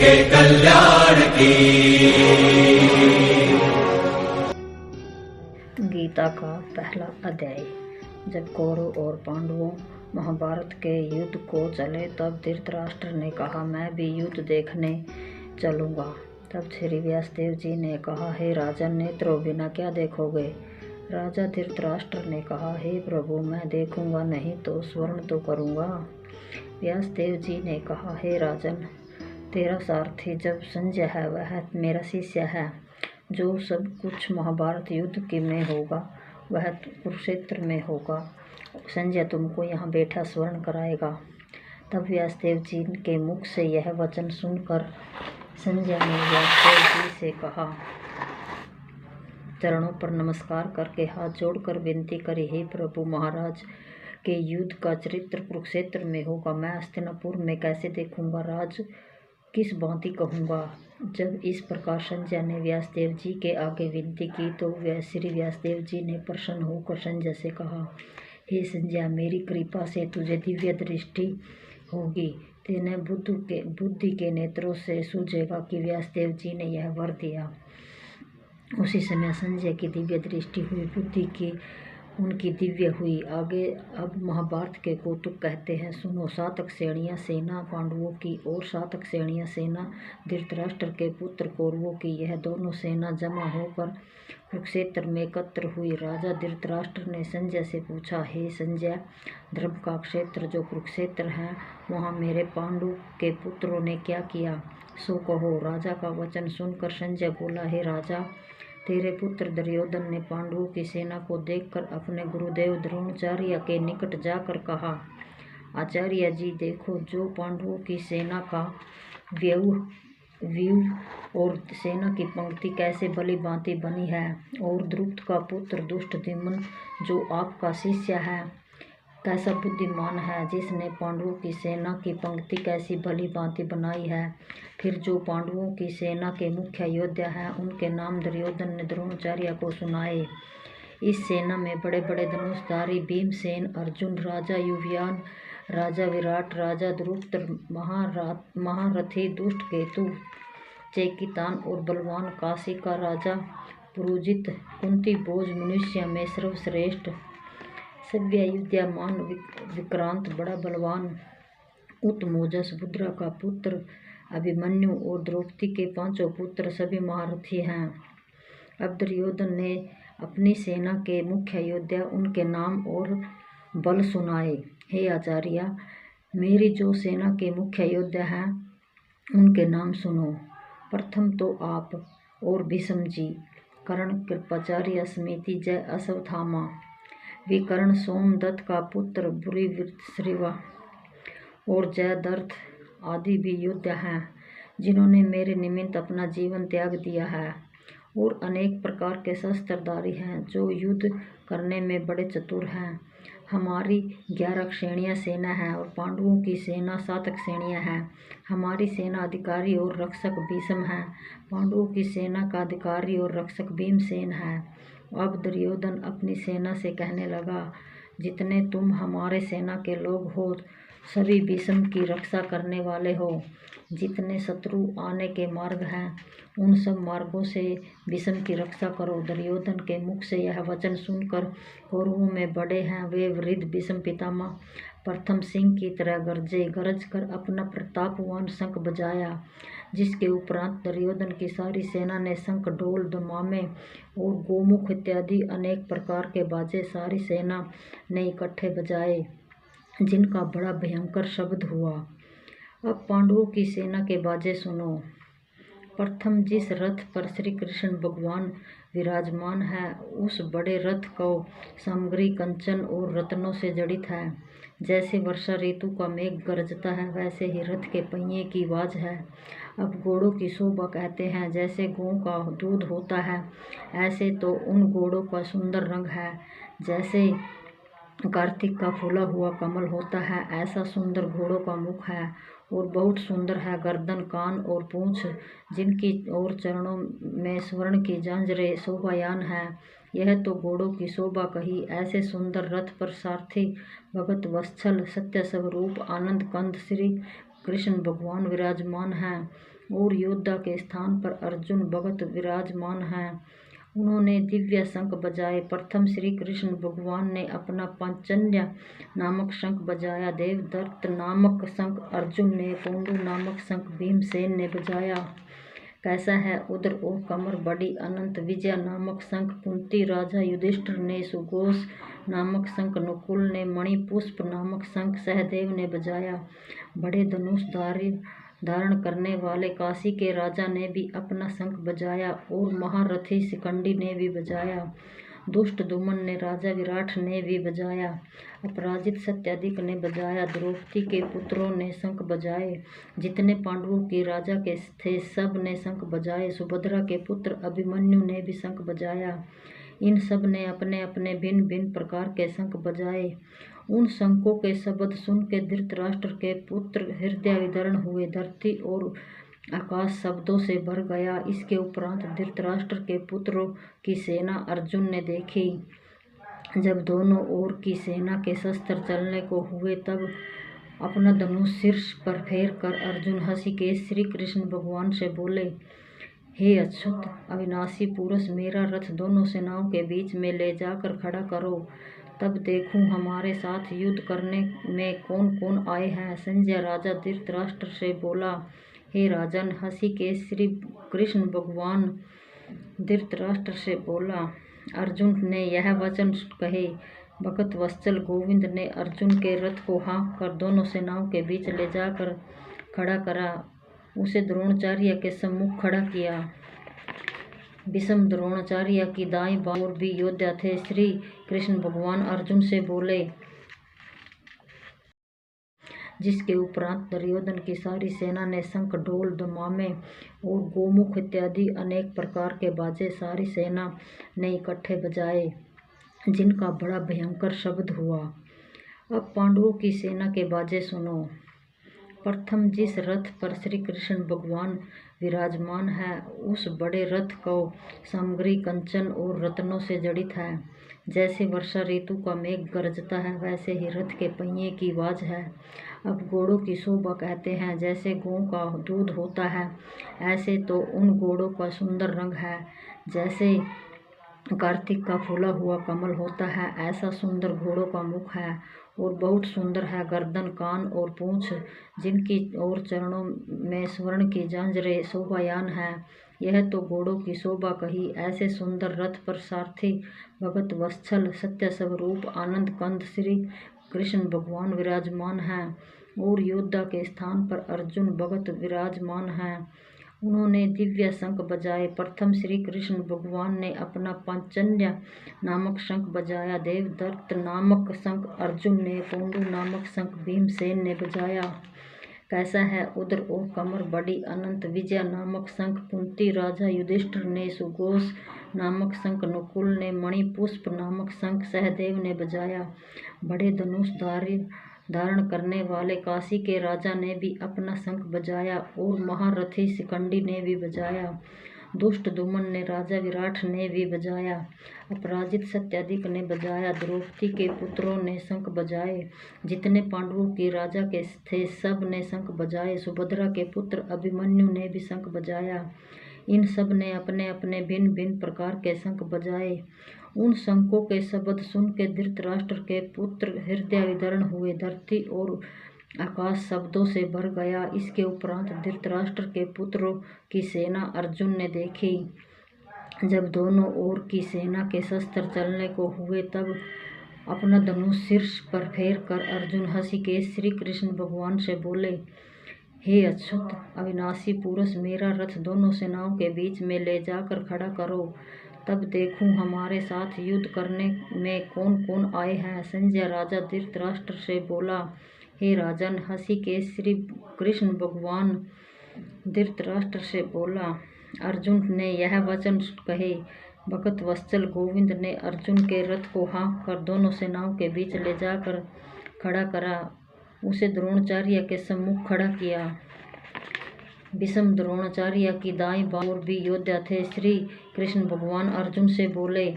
के कल्याण की। गीता का पहला अध्याय। जब कौरव और पांडवों महाभारत के युद्ध को चले तब धृतराष्ट्र ने कहा, मैं भी युद्ध देखने चलूँगा। तब श्री व्यासदेव जी ने कहा, हे राजन, नेत्रों बिना क्या देखोगे? राजा धृतराष्ट्र ने कहा, हे प्रभु, मैं देखूँगा नहीं तो स्वर्ण तो करूँगा। व्यासदेव जी ने कहा, हे राजन, तेरा सारथी जब संजय है वह मेरा शिष्य है। जो सब कुछ महाभारत युद्ध के में होगा वह कुरुक्षेत्र में होगा। संजय तुमको यहाँ बैठा स्वर्ण कराएगा। तब व्यासदेव जी के मुख से यह वचन सुनकर संजय ने व्यासदेव जी से कहा, चरणों पर नमस्कार करके हाथ जोड़कर विनती करी, हे प्रभु, महाराज के युद्ध का चरित्र कुरुक्षेत्र में होगा, मैं हस्तिनापुर में कैसे देखूंगा? राज किस भांति कहूँगा? जब इस प्रकार संजय ने व्यासदेव जी के आगे विनती की तो श्री व्यासदेव जी ने प्रसन्न होकर संजय से कहा, हे संजय, मेरी कृपा से तुझे दिव्य दृष्टि होगी, तेने बुद्धि के नेत्रों से सूझेगा कि व्यासदेव जी ने यह वर दिया। उसी समय संजय की दिव्य दृष्टि हुई, बुद्धि की उनकी दिव्य हुई। आगे अब महाभारत के कौतुक कहते हैं, सुनो। 7 श्रेणियाँ सेना पांडवों की और 7 श्रेणियाँ सेना धृतराष्ट्र के पुत्र कौरवों की, यह दोनों सेना जमा होकर कुरुक्षेत्र में एकत्र हुई। राजा धृतराष्ट्र ने संजय से पूछा, हे संजय, धर्म का क्षेत्र जो कुरुक्षेत्र है वहाँ मेरे पांडु के पुत्रों ने क्या किया, सो कहो। राजा का वचन सुनकर संजय बोला, हे राजा, तेरे पुत्र दुर्योधन ने पांडवों की सेना को देखकर अपने गुरुदेव द्रोणाचार्य के निकट जाकर कहा, आचार्य जी, देखो जो पांडवों की सेना का व्यूह और सेना की पंक्ति कैसे भली भांति बनी है, और द्रुपद का पुत्र दुष्टद्युम्न जो आपका शिष्य है कैसा बुद्धिमान है, जिसने पांडवों की सेना की पंक्ति कैसी भली भांति बनाई है। फिर जो पांडवों की सेना के मुख्य योद्धा हैं उनके नाम दुर्योधन ने द्रोणाचार्य को सुनाए। इस सेना में बड़े बड़े धनुषधारी भीमसेन, अर्जुन, राजा युधिष्ठिर, राजा विराट, राजा द्रुपद, महारथी दुष्टकेतु, चेकितान और बलवान काशी का राजा पुरुजित, कुंती भोज, मनुष्य में सर्वश्रेष्ठ, सभ्य युद्धमान विक्रांत, बड़ा बलवान उत्तमोजस, बुद्रा का पुत्र अभिमन्यु और द्रौपदी के 5 पुत्र सभी महारथी हैं। अब दुर्योधन ने अपनी सेना के मुख्य योद्धा उनके नाम और बल सुनाए। हे आचार्य, मेरी जो सेना के मुख्य योद्धा हैं उनके नाम सुनो। प्रथम तो आप और भीष्म जी, कर्ण, कृपाचार्य, स्मिति, जय, अश्वत्थामा, विकर्ण, सोमदत्त का पुत्र भूरिश्रवा और जयद्रथ आदि भी योद्धा हैं जिन्होंने मेरे निमित्त अपना जीवन त्याग दिया है। और अनेक प्रकार के शस्त्रधारी हैं जो युद्ध करने में बड़े चतुर हैं। हमारी 11 श्रेणियाँ सेना है और पांडवों की सेना 7 श्रेणियाँ हैं। हमारी सेना अधिकारी और रक्षक भीष्म है, पांडवों की सेना का अधिकारी और रक्षक भीमसेन है। अब दुर्योधन अपनी सेना से कहने लगा, जितने तुम हमारे सेना के लोग हो सभी भीष्म की रक्षा करने वाले हो। जितने शत्रु आने के मार्ग हैं उन सब मार्गों से भीष्म की रक्षा करो। दुर्योधन के मुख से यह वचन सुनकर कौरवों में बड़े हैं वे वृद्ध भीष्म पितामह प्रथम सिंह की तरह गरजे, गरज कर अपना प्रतापवान शंख बजाया, जिसके उपरांत दुर्योधन की सारी सेना ने शंख, ढोल, दमामे और गोमुख इत्यादि अनेक प्रकार के बाजे सारी सेना ने इकट्ठे बजाए, जिनका बड़ा भयंकर शब्द हुआ। अब पांडवों की सेना के बाजे सुनो। प्रथम जिस रथ पर श्री कृष्ण भगवान विराजमान है उस बड़े रथ को सामग्री कंचन और रत्नों से जड़ित है। जैसे वर्षा ऋतु का मेघ गरजता है वैसे ही रथ के पहिए की आवाज है। अब घोड़ों की शोभा कहते हैं, जैसे गौ का दूध होता है ऐसे तो उन घोड़ों का सुंदर रंग है। जैसे कार्तिक का फूला हुआ कमल होता है ऐसा सुंदर घोड़ों का मुख है और बहुत सुंदर है गर्दन, कान और पूंछ, जिनकी और चरणों में स्वर्ण की झांझरें शोभायान है। यह तो घोड़ों की शोभा कही। ऐसे सुंदर रथ पर सारथी भगत वत्सल सत्य स्वरूप आनंद कंद श्री कृष्ण भगवान विराजमान हैं और योद्धा के स्थान पर अर्जुन भगत विराजमान हैं। उन्होंने दिव्य शंख बजाए। प्रथम श्री कृष्ण भगवान ने अपना पांचजन्य नामक शंख बजाया। देवदत्त नामक शंख अर्जुन ने, पौंडु नामक शंख भीमसेन ने बजाया। कैसा है उदर और कमर बड़ी अनंत। विजय नामक शंख कुंती राजा युधिष्ठिर ने, सुघोष नामक शंख नकुल ने, मणिपुष्प नामक शंख सहदेव ने बजाया। बड़े धनुष धारण करने वाले काशी के राजा ने भी अपना शंख बजाया और महारथी शिखंडी ने भी बजाया। दुष्ट दुमन ने, राजा विराट ने भी बजाया। अपराजित सत्यधिक ने बजाया। द्रौपदी के पुत्रों ने शंख बजाए। जितने पांडवों के राजा के थे सब ने शंख बजाए। सुभद्रा के पुत्र अभिमन्यु ने भी शंख बजाया। इन सब ने अपने अपने भिन्न भिन्न प्रकार के शंख बजाए। उन शंखों के शब्द सुन के धृतराष्ट्र के पुत्र हृदय विदीर्ण हुए। धरती और आकाश शब्दों से भर गया। इसके उपरांत धृतराष्ट्र के पुत्रों की सेना अर्जुन ने देखी। जब दोनों ओर की सेना के शस्त्र चलने को हुए तब अपना धनुष शीर्ष पर फेर कर अर्जुन हंसीकेश श्री कृष्ण भगवान से बोले, हे अच्युत अविनाशी पुरुष, मेरा रथ दोनों सेनाओं के बीच में ले जाकर खड़ा करो, तब देखूं हमारे साथ युद्ध करने में कौन कौन आए हैं। संजय राजा धृतराष्ट्र से बोला, हे राजन, हंसीकेश श्री कृष्ण भगवान धृतराष्ट्र से बोला। अर्जुन ने यह वचन कहे। भगत वत्सल गोविंद ने अर्जुन के रथ को हाँक कर दोनों सेनाओं के बीच ले जाकर खड़ा करा। उसे द्रोणाचार्य के सम्मुख खड़ा किया। भीष्म द्रोणाचार्य की दाईं बाईं ओर भी योद्धा थे। श्री कृष्ण भगवान अर्जुन से बोले, जिसके उपरांत दुर्योधन की सारी सेना ने शंख, ढोल, दमामे और गोमुख इत्यादि अनेक प्रकार के बाजे सारी सेना ने इकट्ठे बजाए, जिनका बड़ा भयंकर शब्द हुआ। अब पांडवों की सेना के बाजे सुनो। प्रथम जिस रथ पर श्री कृष्ण भगवान विराजमान है उस बड़े रथ को सामग्री कंचन और रत्नों से जड़ित है। जैसे वर्षा ऋतु का मेघ गरजता है वैसे ही रथ के पहिए की आवाज है। अब घोड़ों की शोभा कहते हैं। जैसे गौ का दूध होता है ऐसे तो उन घोड़ों का सुंदर रंग है। जैसे कार्तिक का फूला हुआ कमल होता है ऐसा सुंदर घोड़ों का मुख है और बहुत सुंदर है गर्दन, कान और पूंछ, जिनकी और चरणों में स्वर्ण की झांझरें शोभायान है। यह तो घोड़ों की शोभा कही। ऐसे सुंदर रथ पर सारथी भगत वत्सल सत्य स्वरूप आनंद कंद श्री कृष्ण भगवान विराजमान हैं और योद्धा के स्थान पर अर्जुन भगत विराजमान हैं। उन्होंने दिव्य शंख बजाए। प्रथम श्री कृष्ण भगवान ने अपना पांचजन्य नामक शंख बजाया। देवदत्त नामक शंख अर्जुन ने, पौंडु नामक शंख भीमसेन ने बजाया। कैसा है उदर और कमर बड़ी अनंत। विजय नामक शंख कुंती राजा युधिष्ठिर ने, सुघोष नामक शंख नकुल ने, मणिपुष्प नामक शंख सहदेव ने बजाया। बड़े धनुष धारण करने वाले काशी के राजा ने भी अपना शंख बजाया और महारथी शिखंडी ने भी बजाया। दुष्ट दुमन ने, राजा विराट ने भी बजाया। अपराजित सत्यधिक ने बजाया। द्रौपदी के पुत्रों ने शंख बजाए। जितने पांडवों के राजा के थे सब ने शंख बजाए। सुभद्रा के पुत्र अभिमन्यु ने भी शंख बजाया। इन सब ने अपने अपने भिन्न भिन्न प्रकार के शंख बजाए। उन शंखों के शब्द सुन के धृतराष्ट्र के पुत्र हृदय विदीर्ण हुए। धरती और आकाश शब्दों से भर गया। इसके उपरांत धृतराष्ट्र के पुत्रों की सेना अर्जुन ने देखी। जब दोनों ओर की सेना के शस्त्र चलने को हुए तब अपना धनुष शीर्ष पर फेर कर अर्जुन हंसीकेश श्री कृष्ण भगवान से बोले, हे अच्युत अविनाशी पुरुष, मेरा रथ दोनों सेनाओं के बीच में ले जाकर खड़ा करो, तब देखूं हमारे साथ युद्ध करने में कौन कौन आए हैं। संजय राजा धृतराष्ट्र से बोला, हे राजन, हंसीकेश श्री कृष्ण भगवान धृतराष्ट्र से बोला। अर्जुन ने यह वचन कहे। भगत वत्सल गोविंद ने अर्जुन के रथ को हाँक कर दोनों सेनाओं के बीच ले जाकर खड़ा करा। उसे द्रोणाचार्य के सम्मुख खड़ा किया। भीष्म द्रोणाचार्य की दाईं बाईं ओर भी योद्धा थे। श्री कृष्ण भगवान अर्जुन से बोले,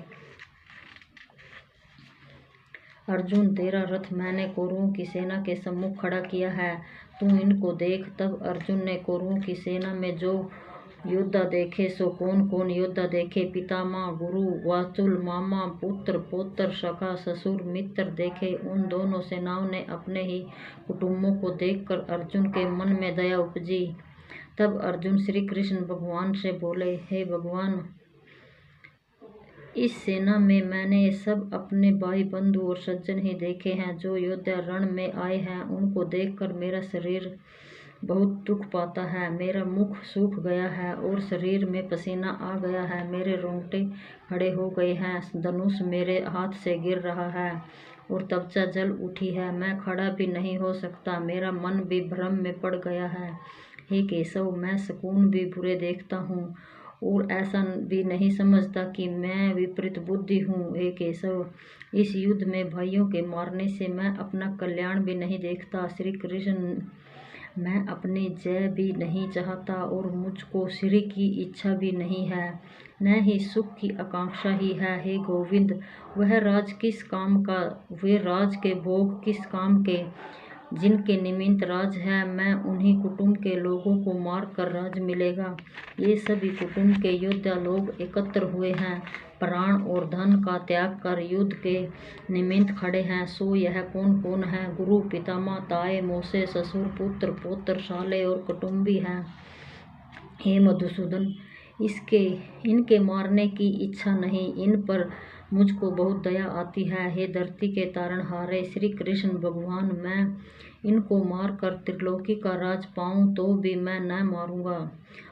अर्जुन, तेरा रथ मैंने कौरवों की सेना के सम्मुख खड़ा किया है। तू इनको देख। तब अर्जुन ने कौरवों की सेना में जो योद्धा देखे सो कौन कौन योद्धा देखे। पितामह, गुरु, वाचुल, मामा, पुत्र, पौत्र, सखा, ससुर, मित्र देखे। उन दोनों सेनाओं ने अपने ही कुटुंबों को देखकर अर्जुन के मन में दया उपजी। तब अर्जुन श्री कृष्ण भगवान से बोले, हे भगवान, इस सेना में मैंने सब अपने भाई बंधु और सज्जन ही देखे हैं। जो योद्धा रण में आए हैं उनको देखकर मेरा शरीर बहुत दुख पाता है। मेरा मुख सूख गया है और शरीर में पसीना आ गया है। मेरे रोंगटे खड़े हो गए हैं। धनुष मेरे हाथ से गिर रहा है और त्वचा जल उठी है। मैं खड़ा भी नहीं हो सकता। मेरा मन भी भ्रम में पड़ गया है। हे केशव, मैं शकुन भी बुरे देखता हूँ और ऐसा भी नहीं समझता कि मैं विपरीत बुद्धि हूँ। हे केशव, इस युद्ध में भाइयों के मारने से मैं अपना कल्याण भी नहीं देखता। श्री कृष्ण, मैं अपनी जय भी नहीं चाहता और मुझको श्री की इच्छा भी नहीं है, न ही सुख की आकांक्षा ही है। हे गोविंद, वह राज किस काम का, वे राज के भोग किस काम के, जिनके निमित्त राज है। मैं उन्हीं कुटुंब के लोगों को मार कर राज मिलेगा। ये सभी कुटुंब के योद्धा लोग एकत्र हुए हैं, प्राण और धन का त्याग कर युद्ध के निमित्त खड़े हैं। सो यह कौन कौन है? गुरु, पितामह, ताए, मौसे, ससुर, पुत्र, पौत्र, साले और कुटुंबी हैं। हे मधुसूदन, इनके मारने की इच्छा नहीं, इन पर मुझको बहुत दया आती है। हे धरती के तारणहारे श्री कृष्ण भगवान, मैं इनको मारकर त्रिलोकी का राज पाऊं तो भी मैं न मारूंगा।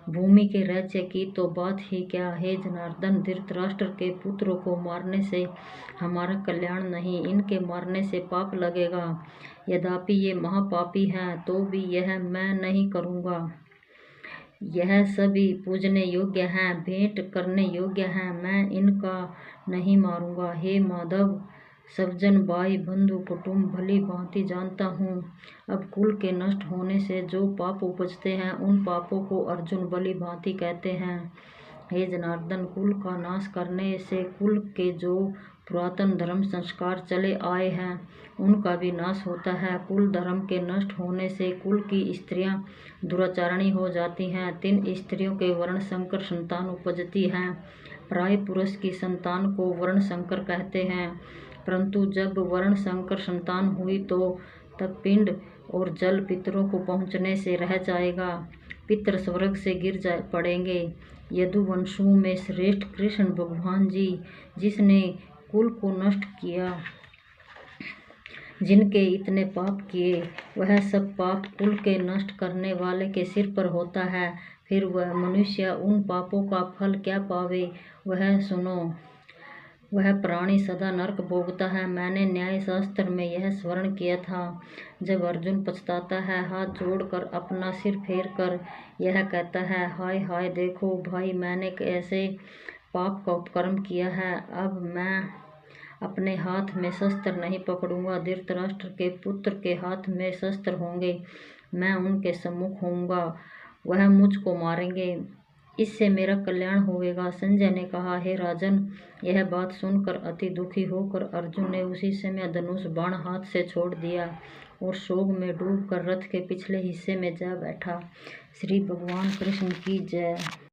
भूमि के राज्य की तो बात ही क्या। हे जनार्दन, धृतराष्ट्र के पुत्रों को मारने से हमारा कल्याण नहीं, इनके मारने से पाप लगेगा। यद्यपि ये महापापी हैं तो भी यह मैं नहीं करूंगा। यह सभी पूजने योग्य हैं, भेंट करने योग्य हैं, मैं इनका नहीं मारूंगा। हे माधव, सज्जन भाई बंधु कुटुंब भली भांति जानता हूँ। अब कुल के नष्ट होने से जो पाप उपजते हैं उन पापों को अर्जुन भली भांति कहते हैं। हे जनार्दन, कुल का नाश करने से कुल के जो पुरातन धर्म संस्कार चले आए हैं उनका भी नाश होता है। कुल धर्म के नष्ट होने से कुल की स्त्रियां दुराचारणी हो जाती हैं। 3 स्त्रियों के वर्ण संकर संतान उपजती हैं। प्राय पुरुष की संतान को वर्ण संकर कहते हैं, परंतु जब वर्ण संकर संतान हुई तो तब पिंड और जल पितरों को पहुँचने से रह जाएगा। पितर स्वर्ग से गिर पड़ेंगे। यदुवंशों में श्रेष्ठ कृष्ण भगवान जी, जिसने कुल को नष्ट किया, जिनके इतने पाप किए, वह सब पाप कुल के नष्ट करने वाले के सिर पर होता है। फिर वह मनुष्य उन पापों का फल क्या पावे, वह सुनो। वह प्राणी सदा नरक भोगता है। मैंने न्याय शास्त्र में यह स्मरण किया था। जब अर्जुन पछताता है, हाथ जोड़कर अपना सिर फेर कर यह कहता है, हाय हाय, देखो भाई, मैंने कैसे पाप का उपकर्म किया है। अब मैं अपने हाथ में शस्त्र नहीं पकड़ूंगा। धृतराष्ट्र के पुत्र के हाथ में शस्त्र होंगे, मैं उनके सम्मुख होऊंगा, वह मुझको मारेंगे, इससे मेरा कल्याण होगा। संजय ने कहा, हे राजन, यह बात सुनकर अति दुखी होकर अर्जुन ने उसी समय धनुष बाण हाथ से छोड़ दिया और शोक में डूबकर रथ के पिछले हिस्से में जा बैठा। श्री भगवान कृष्ण की जय।